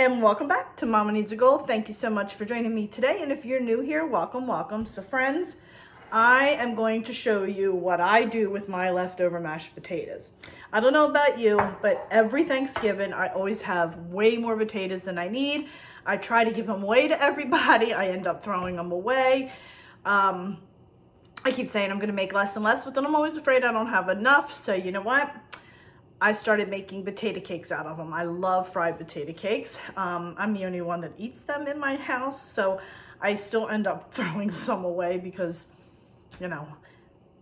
and welcome back to Mama Needs a Goal. Thank you so much for joining me today, and if you're new here, welcome, welcome. So friends, I am going to show you what I do with my leftover mashed potatoes. I don't know about you, but every Thanksgiving I always have way more potatoes than I need. I try to give them away to everybody. I end up throwing them away. I keep saying I'm going to make less and less, but then I'm always afraid I don't have enough. So you know what? I started making potato cakes out of them. I love fried potato cakes. I'm the only one that eats them in my house, so I still end up throwing some away because, you know,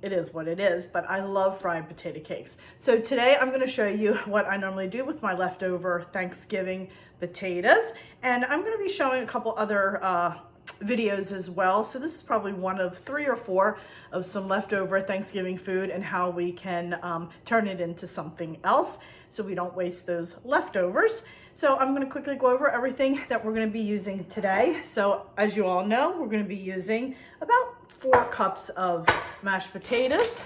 it is what it is, but I love fried potato cakes. So today I'm going to show you what I normally do with my leftover Thanksgiving potatoes, and I'm going to be showing a couple other videos as well. So this is probably one of 3 or 4 of some leftover Thanksgiving food and how we can turn it into something else so we don't waste those leftovers. So I'm going to quickly go over everything that we're going to be using today. So as you all know, we're going to be using about 4 cups of mashed potatoes.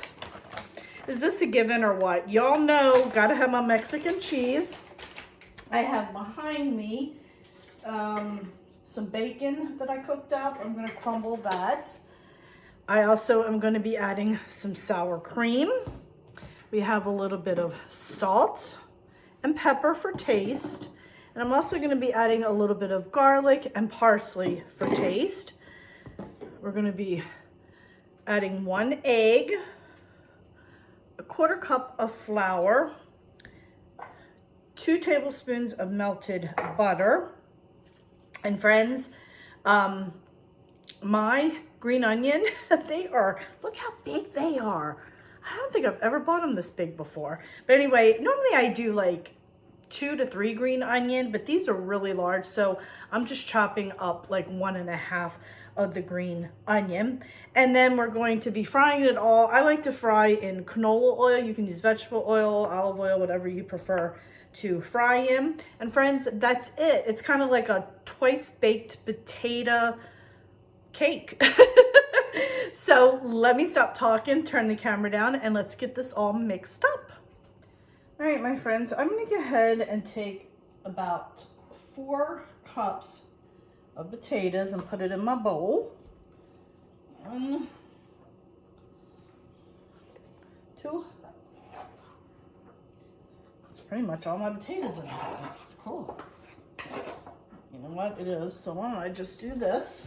Is this a given or what? Y'all know, gotta have my Mexican cheese. I have behind me some bacon that I cooked up. I'm going to crumble that. I also am going to be adding some sour cream. We have a little bit of salt and pepper for taste. And I'm also going to be adding a little bit of garlic and parsley for taste. We're going to be adding 1 egg, a 1/4 cup of flour, 2 tablespoons of melted butter. And friends, my green onion, look how big they are. I don't think I've ever bought them this big before. But anyway, normally I do like 2 to 3 green onion, but these are really large. So I'm just chopping up like 1.5 of the green onion. And then we're going to be frying it all. I like to fry in canola oil. You can use vegetable oil, olive oil, whatever you prefer to fry in. And friends, that's it. It's kind of like a twice baked potato cake. So let me stop talking, turn the camera down, and let's get this all mixed up. All right, my friends, I'm going to go ahead and take about 4 cups of potatoes and put it in my bowl. 1, 2. Pretty much all my potatoes in it. Cool. You know what it is, so why don't I just do this?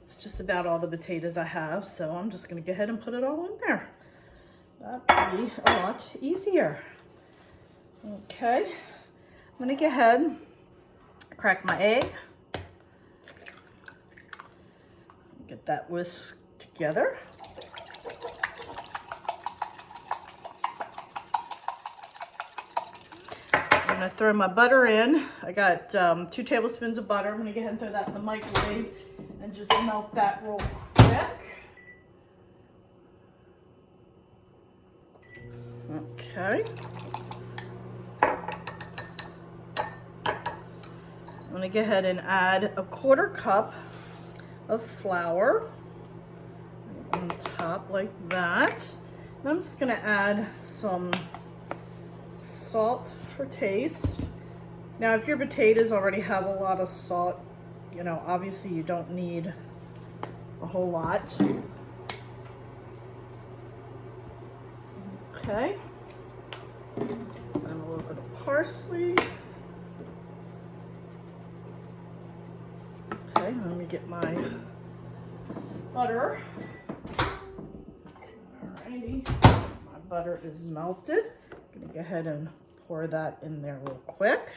It's just about all the potatoes I have, so I'm just going to go ahead and put it all in there. That'd be a lot easier. Okay, I'm going to go ahead, crack my egg, get that whisked together. I'm going to throw my butter in. I got 2 tablespoons of butter. I'm going to go ahead and throw that in the microwave and just melt that real quick. Okay. I'm going to go ahead and add a 1/4 cup of flour on top like that. And I'm just going to add some salt for taste. Now, if your potatoes already have a lot of salt, you know, obviously you don't need a whole lot. Okay. And a little bit of parsley. Okay, let me get my butter. Alrighty, my butter is melted. I'm gonna go ahead and pour that in there real quick.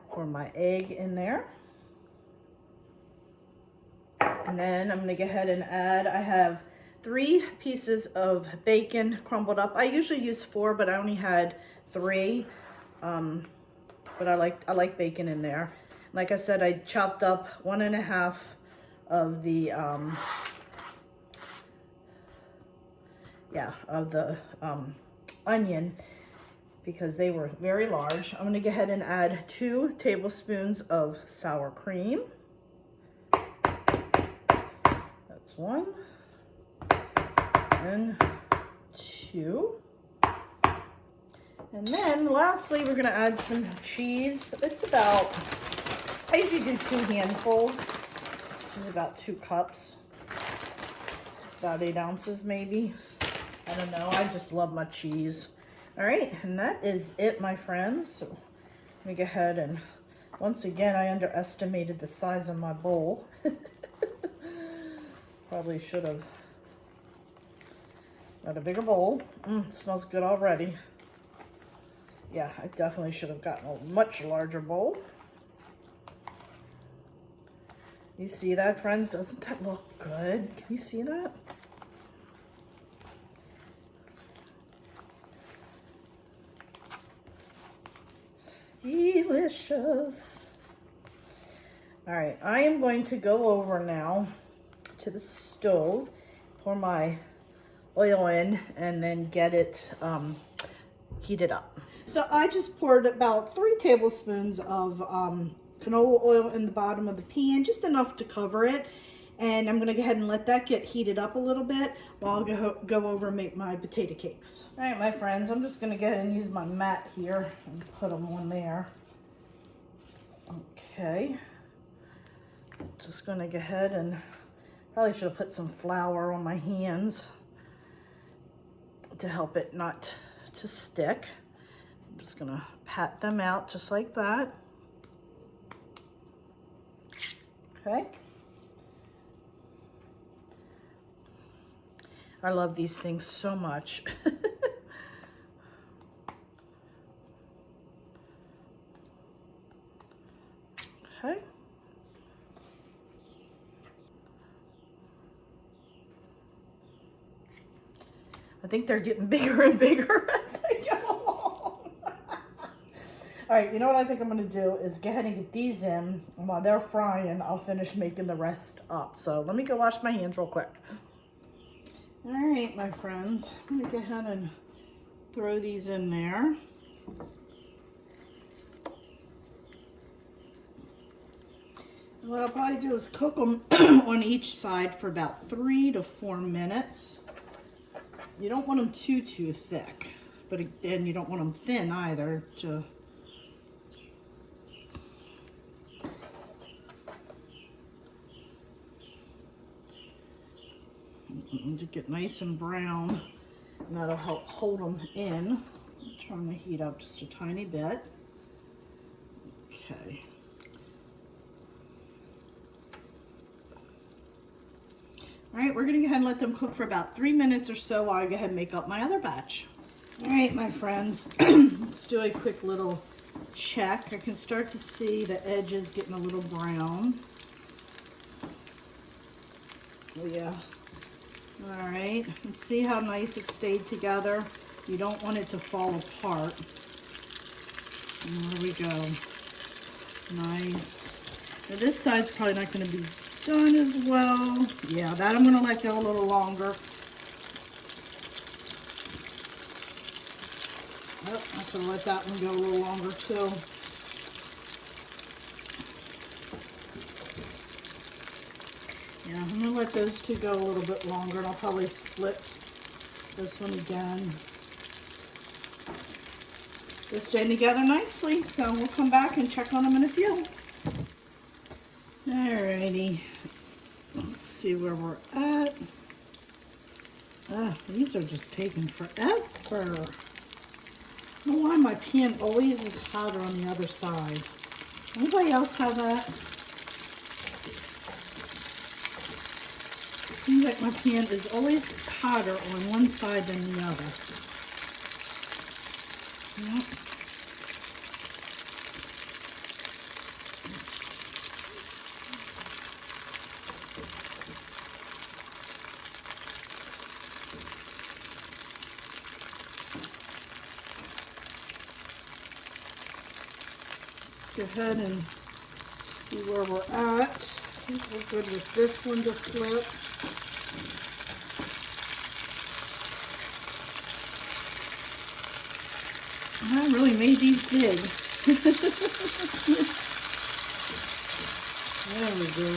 Pour my egg in there. And then I'm gonna go ahead and add, I have 3 pieces of bacon crumbled up. I usually use 4, but I only had 3. But I like bacon in there. Like I said, I chopped up 1.5 of the onion because they were very large. I'm going to go ahead and add 2 tablespoons of sour cream. That's 1 and 2. And then lastly, we're gonna add some cheese. It's about, I usually do 2 handfuls. This is about 2 cups. About 8 ounces maybe. I don't know, I just love my cheese. All right, and that is it, my friends. So let me go ahead and, once again, I underestimated the size of my bowl. Probably should have got a bigger bowl. It smells good already. Yeah, I definitely should have gotten a much larger bowl. You see that, friends? Doesn't that look good? Can you see that? Delicious. All right, I am going to go over now to the stove, pour my oil in, and then get it heated up. So I just poured about 3 tablespoons of canola oil in the bottom of the pan, just enough to cover it. And I'm gonna go ahead and let that get heated up a little bit while I'll go over and make my potato cakes. All right, my friends, I'm just gonna go ahead and use my mat here and put them on there. Okay. Just gonna go ahead and, probably should have put some flour on my hands to help it not to stick. I'm just gonna pat them out just like that. Okay. I love these things so much. Okay. I think they're getting bigger and bigger as I go along. All right, you know what I think I'm gonna do is go ahead and get these in, and while they're frying, I'll finish making the rest up. So let me go wash my hands real quick. All right, my friends, I'm gonna go ahead and throw these in there. And what I'll probably do is cook them on each side for about 3 to 4 minutes. You don't want them too thick, but then you don't want them thin either to get nice and brown, and that'll help hold them in. I'm trying to heat up just a tiny bit. Okay. All right, we're gonna go ahead and let them cook for about 3 minutes or so while I go ahead and make up my other batch. All right, my friends, let's do a quick little check. I can start to see the edges getting a little brown. Oh yeah. All right, let's see how nice it stayed together. You don't want it to fall apart. And there we go. Nice. Now this side's probably not gonna be done as well. Yeah, that I'm gonna let go a little longer. Oh, I have to let that one go a little longer too. Yeah, I'm gonna let those two go a little bit longer, and I'll probably flip this one again. They're staying together nicely, so we'll come back and check on them in a few. Alrighty, let's see where we're at. Ah, these are just taking forever. I don't know why my pan always is hotter on the other side. Anybody else have that? Seems like my pan is always hotter on one side than the other. Yep. Let's go ahead and see where we're at. I think we're good with this one to flip. I really made these big. There we go.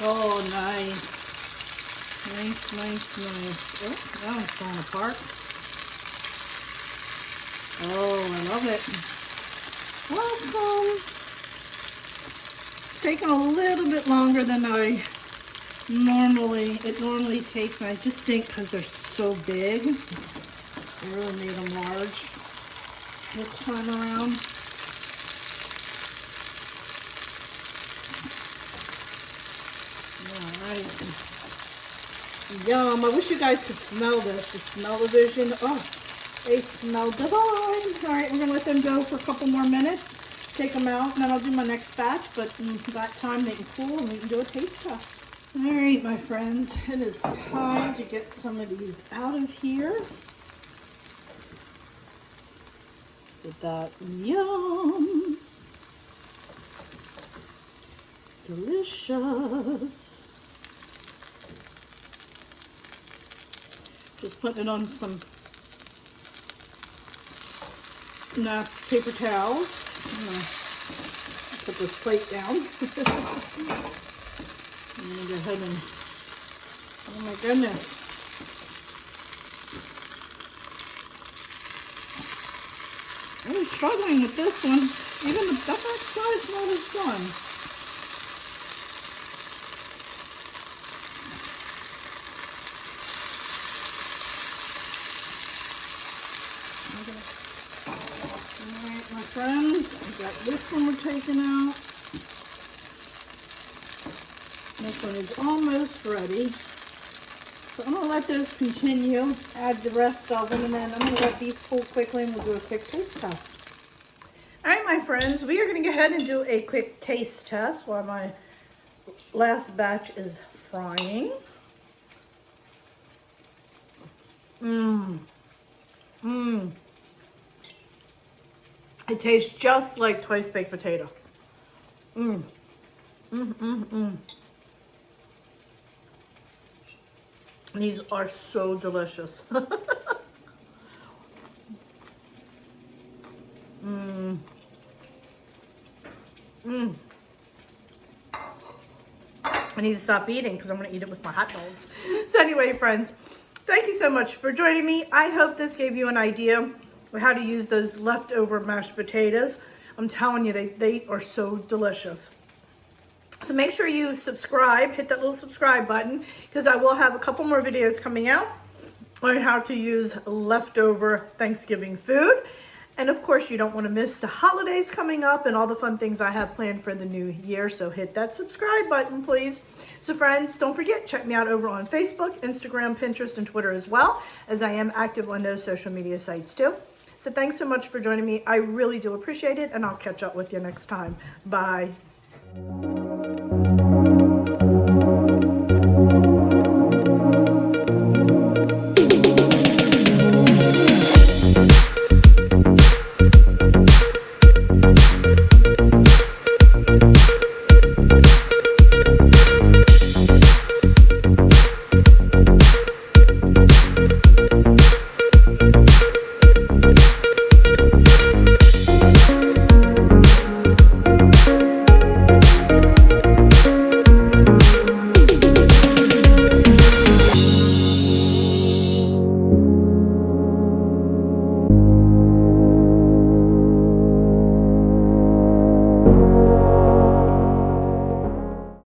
Oh, nice. Nice. Oh, that one's falling apart. Oh, I love it. Awesome. It's taking a little bit longer than it normally takes, and I just think because they're so big, I really made them large this time around. All right. Yum. I wish you guys could smell this. The smell-o-vision. Oh, they smell divine. All right, we're going to let them go for a couple more minutes. Take them out, and then I'll do my next batch. But in that time, they can cool, and we can do a taste test. All right, my friends. It is time to get some of these out of here. Get that. Yum. Delicious. Just putting it on some paper towels. I'm gonna put this plate down. I'm gonna go ahead and, oh my goodness. I'm struggling with this one. Even the back side's not as fun. Alright, my friends, I got this one we're taking out. This one is almost ready. So I'm going to let those continue, add the rest of them, and then I'm going to let these cool quickly and we'll do a quick taste test. Alright, my friends, we are going to go ahead and do a quick taste test while my last batch is frying. It tastes just like twice baked potato. These are so delicious. I need to stop eating because I'm going to eat it with my hot dogs. So anyway, friends, thank you so much for joining me. I hope this gave you an idea of how to use those leftover mashed potatoes. I'm telling you, they are so delicious. So make sure you subscribe, hit that little subscribe button, because I will have a couple more videos coming out on how to use leftover Thanksgiving food. And of course, you don't want to miss the holidays coming up and all the fun things I have planned for the new year. So hit that subscribe button, please. So friends, don't forget, check me out over on Facebook, Instagram, Pinterest, and Twitter as well, as I am active on those social media sites too. So thanks so much for joining me. I really do appreciate it, and I'll catch up with you next time. Bye.